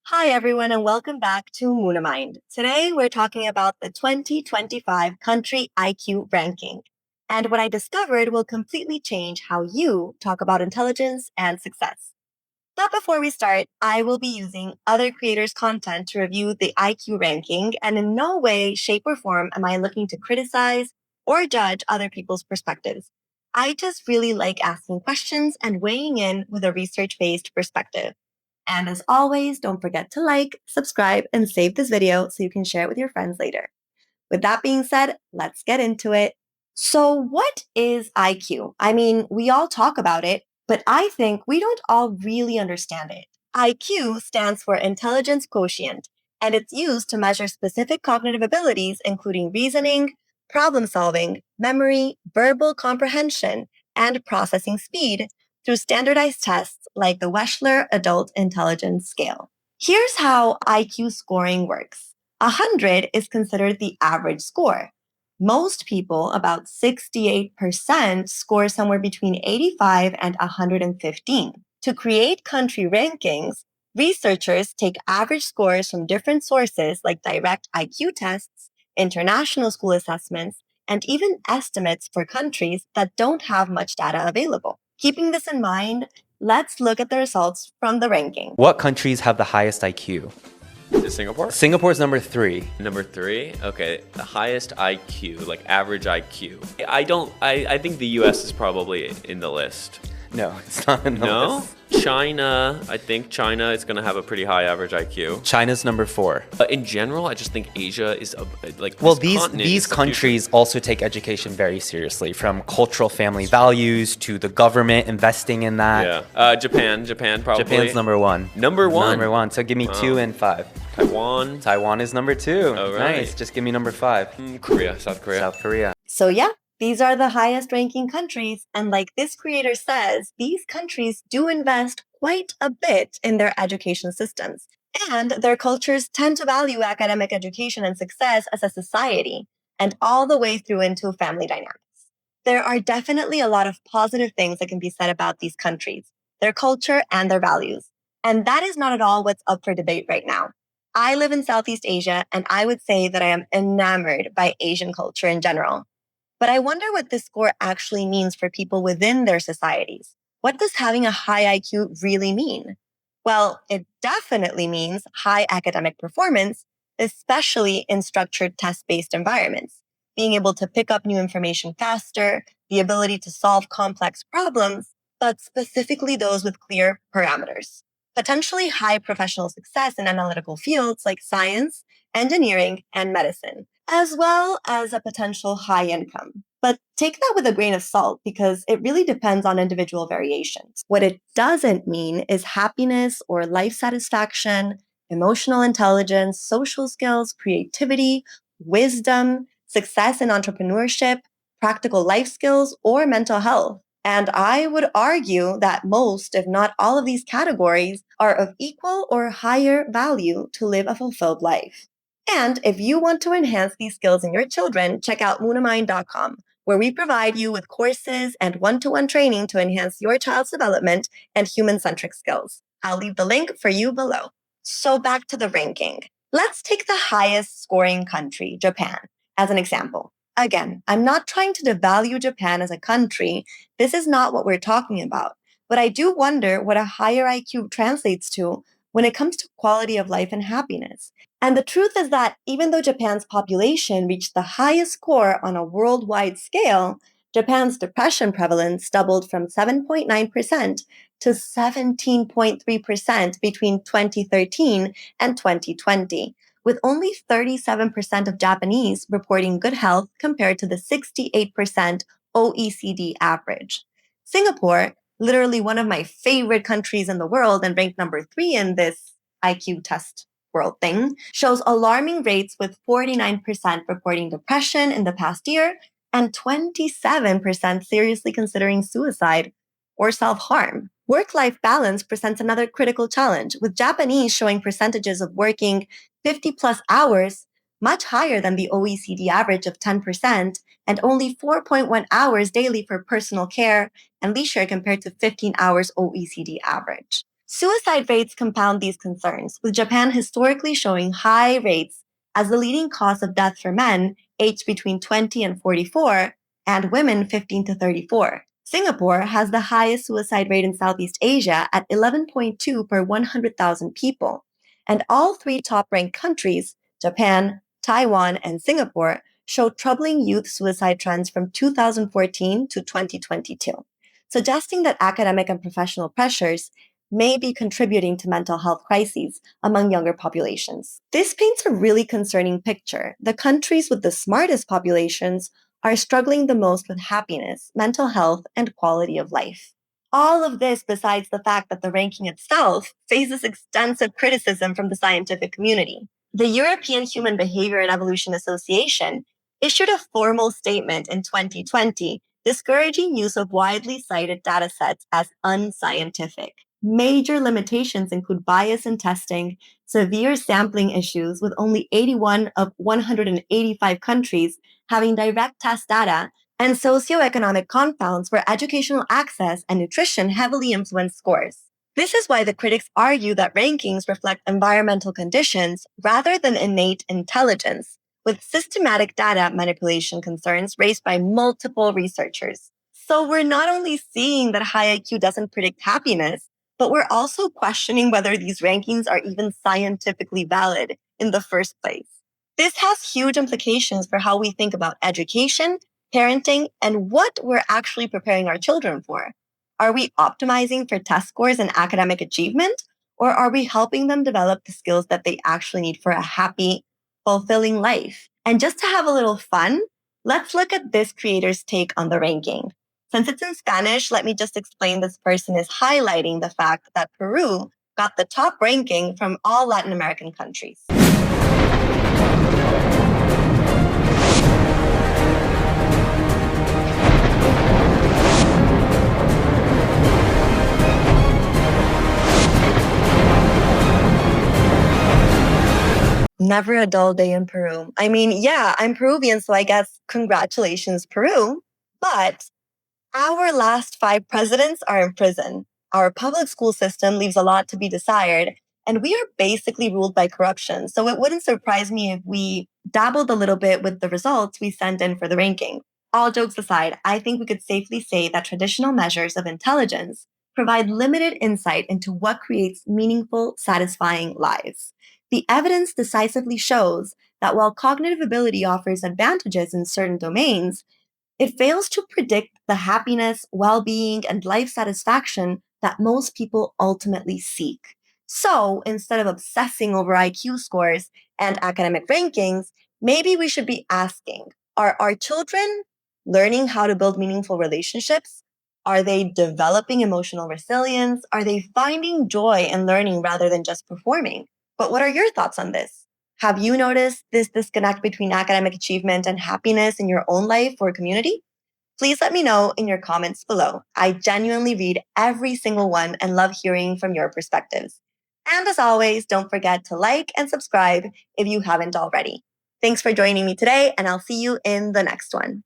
Hi, everyone, and welcome back to Moonamind. Today, we're talking about the 2025 Country IQ Ranking. And what I discovered will completely change how you talk about intelligence and success. But before we start, I will be using other creators' content to review the IQ ranking, and in no way, shape, or form am I looking to criticize or judge other people's perspectives. I just really like asking questions and weighing in with a research based perspective. And as always, don't forget to like, subscribe, and save this video so you can share it with your friends later. With that being said, let's get into it. So, what is IQ? I mean, we all talk about it, but I think we don't all really understand it. IQ stands for Intelligence Quotient, and it's used to measure specific cognitive abilities, including reasoning, problem solving, memory, verbal comprehension, and processing speed through standardized tests like the Wechsler Adult Intelligence Scale. Here's how IQ scoring works. 100 is considered the average score. Most people, about 68%, score somewhere between 85 and 115. To create country rankings, researchers take average scores from different sources like direct IQ tests, international school assessments, and even estimates for countries that don't have much data available. Keeping this in mind, let's look at the results from the ranking. What countries have the highest IQ? Is it Singapore? Singapore's number 3. Number 3? Okay, the highest IQ, like average IQ. I think the US is probably in the list. No, it's not in the No? list. China, I think China is going to have a pretty high average IQ. China's number 4. In general, I just think Asia is like Well, this continent these is the countries also take education very seriously, from cultural family values to the government investing in that. future. Yeah. Japan probably. Japan's number 1. Number 1. Number 1. So give me 2 and 5. Taiwan. Taiwan is number 2. All right. Nice. Just give me number 5. Korea, South Korea. South Korea. So, yeah, these are the highest ranking countries. And like this creator says, these countries do invest quite a bit in their education systems. And their cultures tend to value academic education and success as a society, and all the way through into family dynamics. There are definitely a lot of positive things that can be said about these countries, their culture, and their values. And that is not at all what's up for debate right now. I live in Southeast Asia, and I would say that I am enamored by Asian culture in general. But I wonder what this score actually means for people within their societies. What does having a high IQ really mean? Well, it definitely means high academic performance, especially in structured test-based environments. Being able to pick up new information faster, the ability to solve complex problems, but specifically those with clear parameters. Potentially high professional success in analytical fields like science, engineering, and medicine, as well as a potential high income. But take that with a grain of salt because it really depends on individual variations. What it doesn't mean is happiness or life satisfaction, emotional intelligence, social skills, creativity, wisdom, success in entrepreneurship, practical life skills, or mental health. And I would argue that most, if not all of these categories, are of equal or higher value to live a fulfilled life. And if you want to enhance these skills in your children, check out moonamind.com, where we provide you with courses and one-to-one training to enhance your child's development and human-centric skills. I'll leave the link for you below. So back to the ranking. Let's take the highest scoring country, Japan, as an example. Again, I'm not trying to devalue Japan as a country. This is not what we're talking about. But I do wonder what a higher IQ translates to when it comes to quality of life and happiness. And the truth is that even though Japan's population reached the highest score on a worldwide scale, Japan's depression prevalence doubled from 7.9% to 17.3% between 2013 and 2020, with only 37% of Japanese reporting good health compared to the 68% OECD average. Singapore, literally one of my favorite countries in the world and ranked number 3 in this IQ test world thing, shows alarming rates with 49% reporting depression in the past year and 27% seriously considering suicide or self-harm. Work-life balance presents another critical challenge, with Japanese showing percentages of working 50 plus hours, much higher than the OECD average of 10%, and only 4.1 hours daily for personal care and leisure compared to 15 hours OECD average. Suicide rates compound these concerns, with Japan historically showing high rates as the leading cause of death for men aged between 20 and 44 and women 15 to 34. Singapore has the highest suicide rate in Southeast Asia at 11.2 per 100,000 people. And all three top ranked countries, Japan, Taiwan, and Singapore, show troubling youth suicide trends from 2014 to 2022, suggesting that academic and professional pressures may be contributing to mental health crises among younger populations. This paints a really concerning picture. The countries with the smartest populations are struggling the most with happiness, mental health, and quality of life. All of this besides the fact that the ranking itself faces extensive criticism from the scientific community. The European Human Behavior and Evolution Association issued a formal statement in 2020 discouraging use of widely cited datasets as unscientific. Major limitations include bias in testing, severe sampling issues with only 81 of 185 countries having direct test data, and socioeconomic confounds where educational access and nutrition heavily influence scores. This is why the critics argue that rankings reflect environmental conditions rather than innate intelligence, with systematic data manipulation concerns raised by multiple researchers. So we're not only seeing that high IQ doesn't predict happiness, but we're also questioning whether these rankings are even scientifically valid in the first place. This has huge implications for how we think about education, parenting, and what we're actually preparing our children for. Are we optimizing for test scores and academic achievement, or are we helping them develop the skills that they actually need for a happy, fulfilling life? And just to have a little fun, let's look at this creator's take on the ranking. Since it's in Spanish, let me just explain this person is highlighting the fact that Peru got the top ranking from all Latin American countries. Never a dull day in Peru. I mean, yeah, I'm Peruvian, so I guess congratulations, Peru. But our last 5 presidents are in prison. Our public school system leaves a lot to be desired, and we are basically ruled by corruption. So it wouldn't surprise me if we dabbled a little bit with the results we sent in for the ranking. All jokes aside, I think we could safely say that traditional measures of intelligence provide limited insight into what creates meaningful, satisfying lives. The evidence decisively shows that while cognitive ability offers advantages in certain domains, it fails to predict the happiness, well being, and life satisfaction that most people ultimately seek. So instead of obsessing over IQ scores and academic rankings, maybe we should be asking, are our children learning how to build meaningful relationships? Are they developing emotional resilience? Are they finding joy in learning rather than just performing? But what are your thoughts on this? Have you noticed this disconnect between academic achievement and happiness in your own life or community? Please let me know in your comments below. I genuinely read every single one and love hearing from your perspectives. And as always, don't forget to like and subscribe if you haven't already. Thanks for joining me today, and I'll see you in the next one.